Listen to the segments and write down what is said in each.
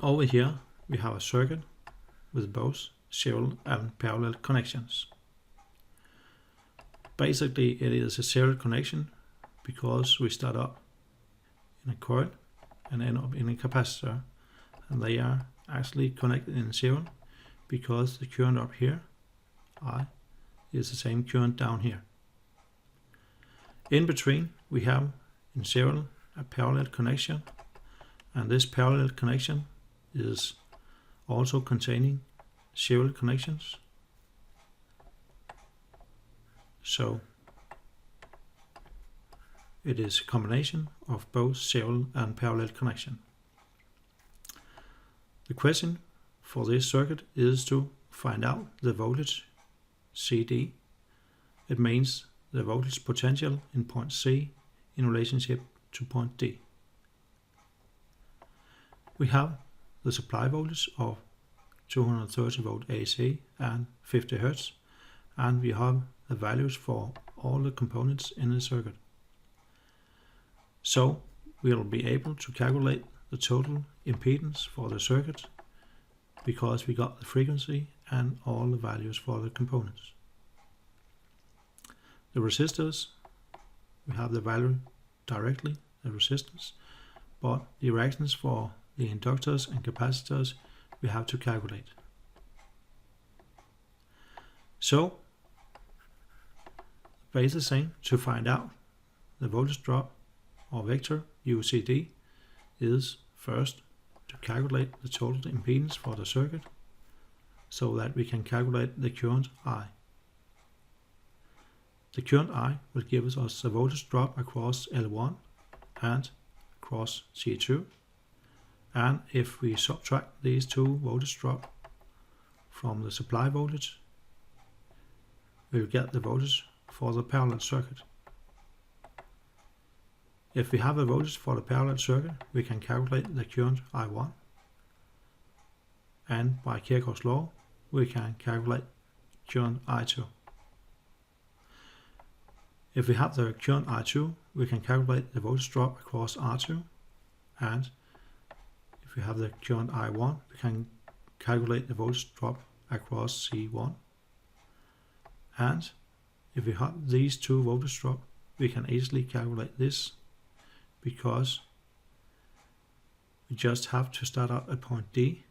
Over here we have a circuit with both serial and parallel connections. Basically it is a serial connection because we start up in a coil and end up in a capacitor, and they are actually connected in serial because the current up here, I, is the same current down here. In between we have in serial a parallel connection, and this parallel connection is also containing serial connections. So it is a combination of both serial and parallel connection. The question for this circuit is to find out the voltage CD. It means the voltage potential in point C in relationship to point D. We have the supply voltage of 230 volt AC and 50 Hz, and we have the values for all the components in the circuit. So we will be able to calculate the total impedance for the circuit because we got the frequency and all the values for the components. The resistors, we have the value directly, the resistance, but the reactance for the inductors and capacitors we have to calculate. So the basic thing to find out the voltage drop or vector UCD is first to calculate the total impedance for the circuit so that we can calculate the current I. The current I will give us the voltage drop across L1 and across C2, and if we subtract these two voltage drop from the supply voltage, we will get the voltage for the parallel circuit. If we have a voltage for the parallel circuit, we can calculate the current I1, and by Kirchhoff's law we can calculate current I2. If we have the current I2, we can calculate the voltage drop across R2, and if we have the current I1, we can calculate the voltage drop across C1. And if we have these two voltage drop, we can easily calculate this because we just have to start up at point D,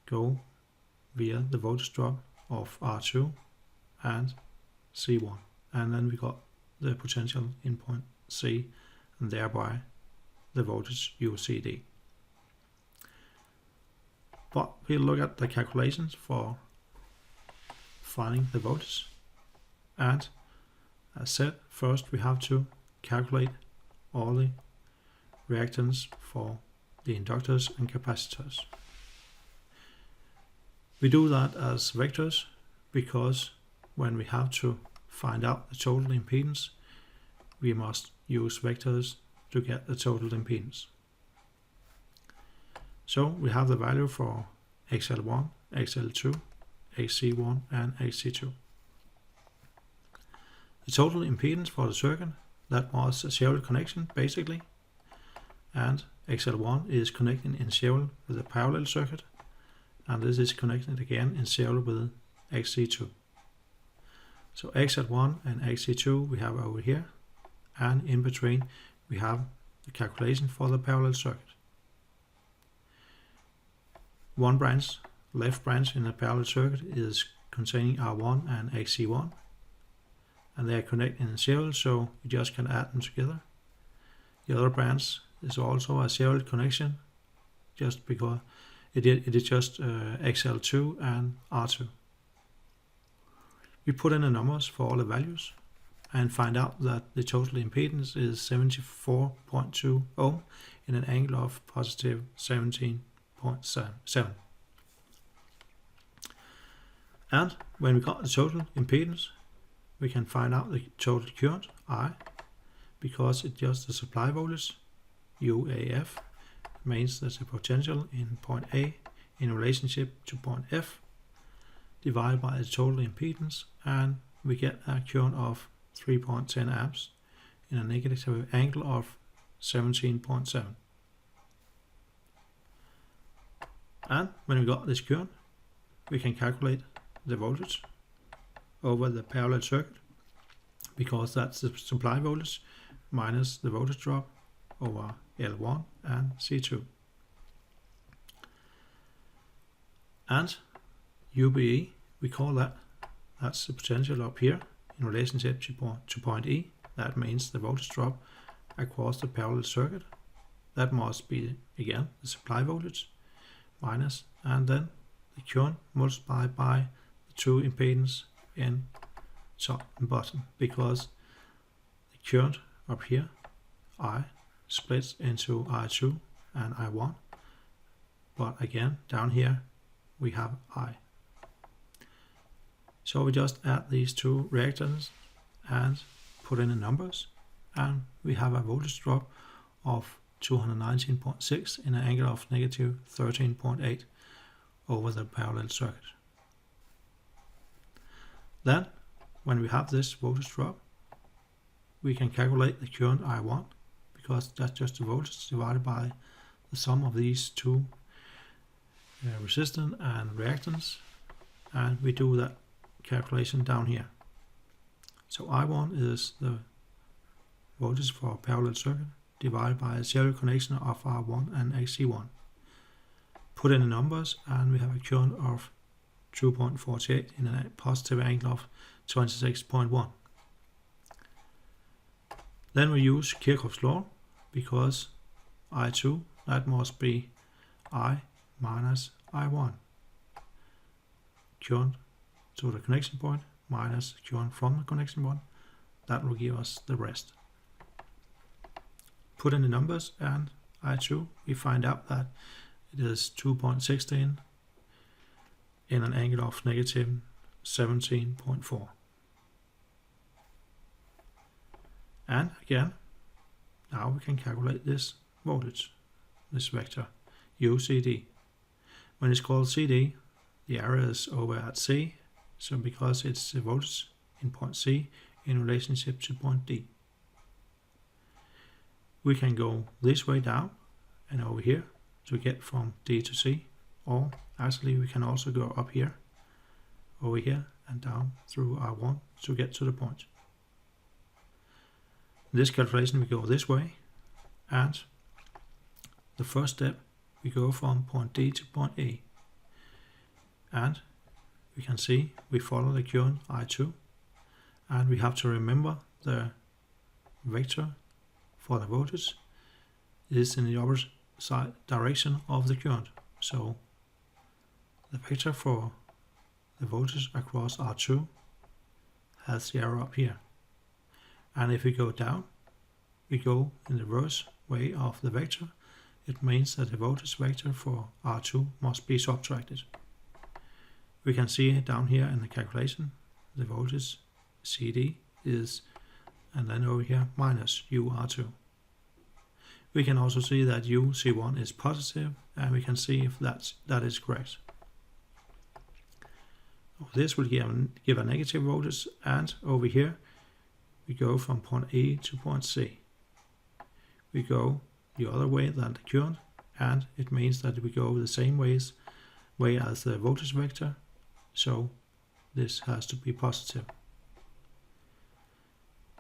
go via the voltage drop of R2 and C1, and then we got the potential in point C and thereby the voltage UCD. But we'll look at the calculations for finding the voltage, and as said, first we have to calculate all the reactance for the inductors and capacitors. We do that as vectors because when we have to find out the total impedance, we must use vectors to get the total impedance. So we have the value for XL1, XL2, XC1 and XC2. The total impedance for the circuit, that was a serial connection basically, and XL1 is connecting in serial with a parallel circuit, and this is connected again in serial with XC2. So XL1 and XC2 we have over here, and in between we have the calculation for the parallel circuit. One branch, left branch in the parallel circuit is containing R1 and XC1, and they are connected in serial, so we just can add them together. The other branch is also a serial connection, just because it is just XL2 and R2. We put in the numbers for all the values and find out that the total impedance is 74.2 ohm in an angle of positive 17.7. And when we got the total impedance, we can find out the total current I, because it's just the supply voltage UAF, means there's a potential in point A in relationship to point F, divided by the total impedance, and we get a current of 3.10 amps in a negative angle of 17.7. And when we got this current, we can calculate the voltage over the parallel circuit, because that's the supply voltage minus the voltage drop over L1 and C2. And UBE, we call that's the potential up here in relationship to point E. That means the voltage drop across the parallel circuit. That must be, again, the supply voltage minus, and then the current multiplied by the two impedance in top and bottom, because the current up here, I, splits into I2 and I1, but again, down here, we have I. So we just add these two reactants and put in the numbers, and we have a voltage drop of 219.6 in an angle of negative 13.8 over the parallel circuit. Then, when we have this voltage drop, we can calculate the current I1, because that's just the voltage divided by the sum of these two resistance and reactance, and we do that calculation down here. So I1 is the voltage for a parallel circuit divided by a serial connection of R1 and AC1. Put in the numbers, and we have a current of 2.48 in a positive angle of 26.1. Then we use Kirchhoff's law, because I2, that must be I minus I1. Current to the connection point minus current from the connection point. That will give us the rest. Put in the numbers, and I2, we find out that it is 2.16 in an angle of negative 17.4. And again, now we can calculate this voltage, this vector, UCD. When it's called CD, the area is over at C, so because it's the voltage in point C in relationship to point D. We can go this way down and over here to get from D to C, or actually we can also go up here, over here and down through R1 to get to the point. In this calculation we go this way, and the first step we go from point D to point E, and we can see we follow the current I2, and we have to remember the vector for the voltage is in the opposite side direction of the current. So the vector for the voltage across R2 has the arrow up here. And if we go down, we go in the reverse way of the vector. It means that the voltage vector for R2 must be subtracted. We can see down here in the calculation, the voltage CD is, and then over here, minus UR2. We can also see that UC1 is positive, and we can see if that is correct. This will give a negative voltage, and over here, we go from point E to point C. We go the other way than the current, and it means that we go the same way as the voltage vector, so this has to be positive.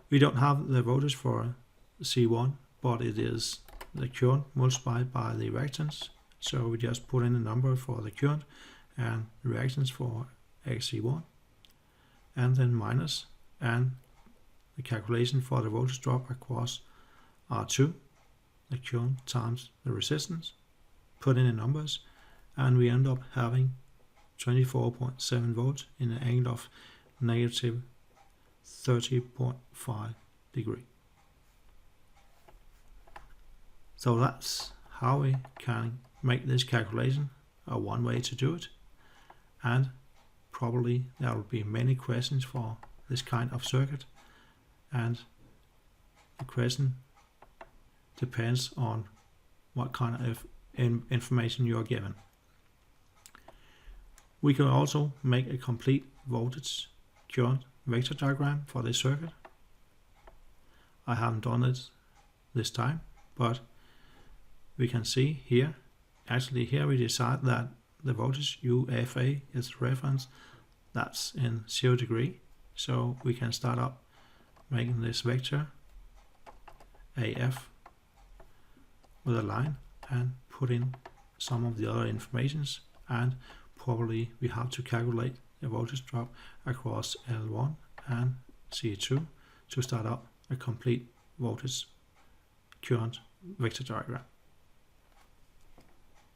We don't have the voltage for C1, but it is the current multiplied by the reactance, so we just put in a number for the current and the reactance for XC1, and then minus, and the calculation for the voltage drop across R2, the current times the resistance, put in the numbers, and we end up having 24.7 volts in an angle of negative 30.5 degree. So that's how we can make this calculation, one way to do it, and probably there will be many questions for this kind of circuit, and the question depends on what kind of information you are given. We can also make a complete voltage current vector diagram for this circuit. I haven't done it this time, but we can see here actually here we decide that the voltage UFA is the reference, that's in 0 degree. So we can start up making this vector AF with a line and put in some of the other informations, and probably we have to calculate the voltage drop across L1 and C2 to start up a complete voltage current vector diagram.